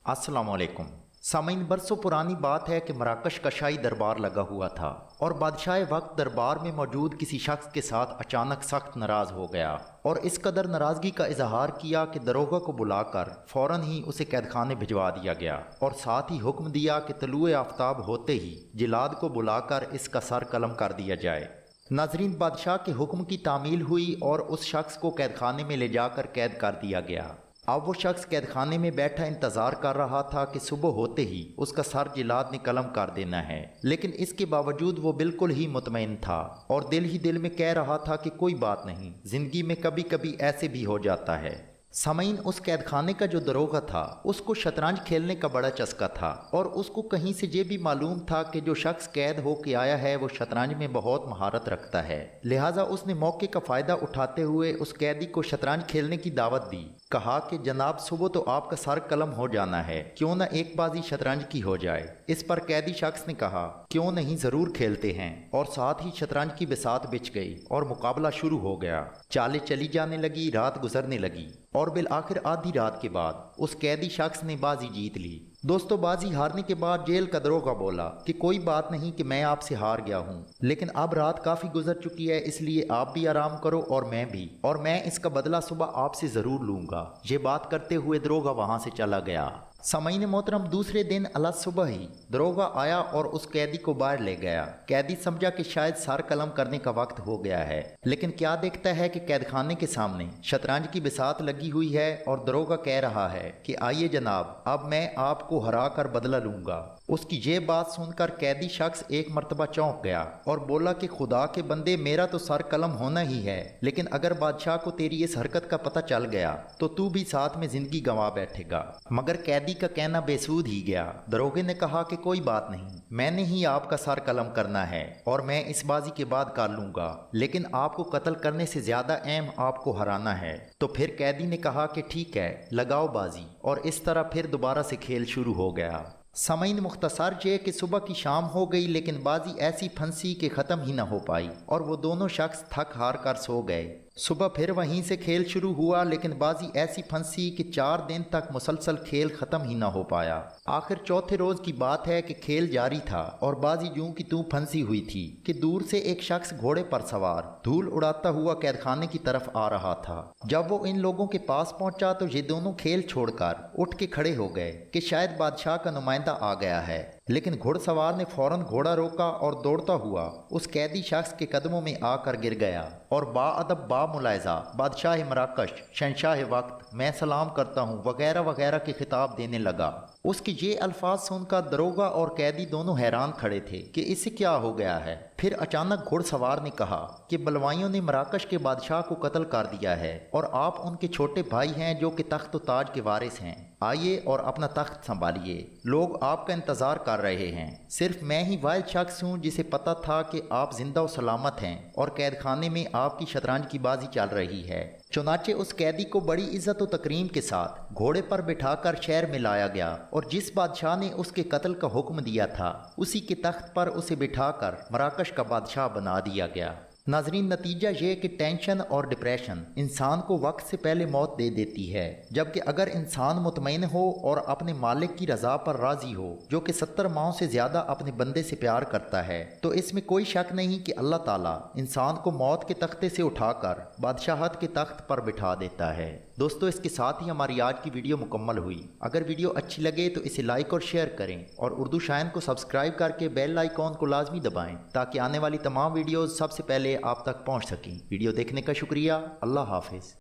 अस्सलामुअलैकुम। सामीन, बरसों पुरानी बात है कि मराकश का शाही दरबार लगा हुआ था और बादशाह वक्त दरबार में मौजूद किसी शख्स के साथ अचानक सख्त नाराज़ हो गया और इस कदर नाराज़गी का इजहार किया कि दरोगा को बुलाकर फ़ौरन ही उसे कैदखाने भिजवा दिया गया और साथ ही हुक्म दिया कि तलुए आफ्ताब होते ही जिलाद को बुलाकर इसका सर कलम कर दिया जाए। नाजरीन, बादशाह के हुक्म की तामील हुई और उस शख्स को कैदखाने में ले जाकर कैद कर दिया गया। अब वो शख्स कैदखाने में बैठा इंतज़ार कर रहा था कि सुबह होते ही उसका सर जिलाद ने कलम कर देना है, लेकिन इसके बावजूद वो बिल्कुल ही मुतमईन था और दिल ही दिल में कह रहा था कि कोई बात नहीं, ज़िंदगी में कभी कभी ऐसे भी हो जाता है। सामीन, उस कैदखाने का जो दरोगा था उसको शतरंज खेलने का बड़ा चस्का था और उसको कहीं से ये भी मालूम था कि जो शख्स कैद होके आया है वो शतरंज में बहुत महारत रखता है। लिहाजा उसने मौके का फ़ायदा उठाते हुए उस कैदी को शतरंज खेलने की दावत दी। कहा कि जनाब, सुबह तो आपका सर कलम हो जाना है, क्यों ना एक बाजी शतरंज की हो जाए। इस पर कैदी शख्स ने कहा, क्यों नहीं, ज़रूर खेलते हैं। और साथ ही शतरंज की बिसात बिछ गई और मुकाबला शुरू हो गया। चालें चली जाने लगी, रात गुजरने लगी और बिल आखिर आधी रात के बाद उस कैदी शख्स ने बाजी जीत ली। दोस्तों, बाजी हारने के बाद जेल का दरोगा बोला कि कोई बात नहीं कि मैं आपसे हार गया हूँ, लेकिन अब रात काफ़ी गुजर चुकी है, इसलिए आप भी आराम करो और मैं भी, और मैं इसका बदला सुबह आपसे ज़रूर लूँगा। ये बात करते हुए दरोगा वहाँ से चला गया। सामीन मोहतरम, दूसरे दिन अला सुबह ही दरोगा आया और उस कैदी को बाहर ले गया। कैदी समझा कि शायद सर कलम करने का वक्त हो गया है, लेकिन क्या देखता है कि कैदखाने के सामने शतरंज की बिसात लगी हुई है और दरोगा कह रहा है कि आइए जनाब, अब मैं आपको हरा कर बदला लूंगा। उसकी ये बात सुनकर कैदी शख्स एक मर्तबा चौंक गया और बोला कि खुदा के बंदे, मेरा तो सर कलम होना ही है, लेकिन अगर बादशाह को तेरी इस हरकत का पता चल गया तो तू भी साथ में जिंदगी गंवा बैठेगा। मगर कैदी का कहना बेसूद ही गया। दरोगे ने कहा कि कोई बात नहीं, मैंने ही आपका सर कलम करना है और मैं इस बाजी के बाद कर लूंगा, लेकिन आपको कत्ल करने से ज्यादा अहम आपको हराना है। तो फिर कैदी ने कहा कि ठीक है, लगाओ बाजी, और इस तरह फिर दोबारा से खेल शुरू हो गया। सामीन, मुख्तसर ये कि सुबह की शाम हो गई, लेकिन बाजी ऐसी फंसी कि ख़त्म ही ना हो पाई और वो दोनों शख्स थक हार कर सो गए। सुबह फिर वहीं से खेल शुरू हुआ, लेकिन बाजी ऐसी फंसी कि 4 दिन तक मुसलसल खेल ख़त्म ही ना हो पाया। आखिर चौथे रोज़ की बात है कि खेल जारी था और बाजी यूं की तूं फंसी हुई थी कि दूर से एक शख्स घोड़े पर सवार धूल उड़ाता हुआ कैदखाने की तरफ आ रहा था। जब वो इन लोगों के पास पहुंचा तो ये दोनों खेल छोड़कर उठ के खड़े हो गए कि शायद बादशाह का नुमाइंदा आ गया है, लेकिन घुड़सवार ने फौरन घोड़ा रोका और दौड़ता हुआ उस कैदी शख्स के कदमों में आकर गिर गया और बाअदब बामुलायजा बादशाह मराकश, शहंशाह वक्त, मैं सलाम करता हूँ वगैरह वगैरह के खिताब देने लगा। उसके ये अल्फाज सुनकर दरोगा और कैदी दोनों हैरान खड़े थे कि इसे क्या हो गया है। फिर अचानक घुड़सवार ने कहा कि बलवाइयों ने मराकश के बादशाह को कत्ल कर दिया है और आप उनके छोटे भाई हैं जो कि तख्त ताज के वारिस हैं। आइए और अपना तख्त संभालिए, लोग आपका इंतज़ार कर रहे हैं। सिर्फ मैं ही वाहिद शख्स हूँ जिसे पता था कि आप जिंदा और सलामत हैं और कैदखाने में आपकी शतरंज की बाजी चल रही है। चुनाचे उस कैदी को बड़ी इज्जत और तकरीम के साथ घोड़े पर बिठाकर शहर में लाया गया और जिस बादशाह ने उसके कत्ल का हुक्म दिया था उसी के तख्त पर उसे बिठाकर मराकश का बादशाह बना दिया गया। नाजरीन, नतीजा ये कि टेंशन और डिप्रेशन इंसान को वक्त से पहले मौत दे देती है, जबकि अगर इंसान मुतमईन हो और अपने मालिक की रजा पर राजी हो, जो कि 70 माहों से ज़्यादा अपने बंदे से प्यार करता है, तो इसमें कोई शक नहीं कि अल्लाह ताला इंसान को मौत के तख्ते से उठाकर बादशाहत के तख्त पर बिठा देता है। दोस्तों, इसके साथ ही हमारी आज की वीडियो मुकम्मल हुई। अगर वीडियो अच्छी लगे तो इसे लाइक और शेयर करें और उर्दू शायन को सब्सक्राइब करके बेल आइकॉन को लाजमी दबाएं ताकि आने वाली तमाम वीडियोज़ सबसे पहले आप तक पहुंच सकें। वीडियो देखने का शुक्रिया। अल्लाह हाफिज़।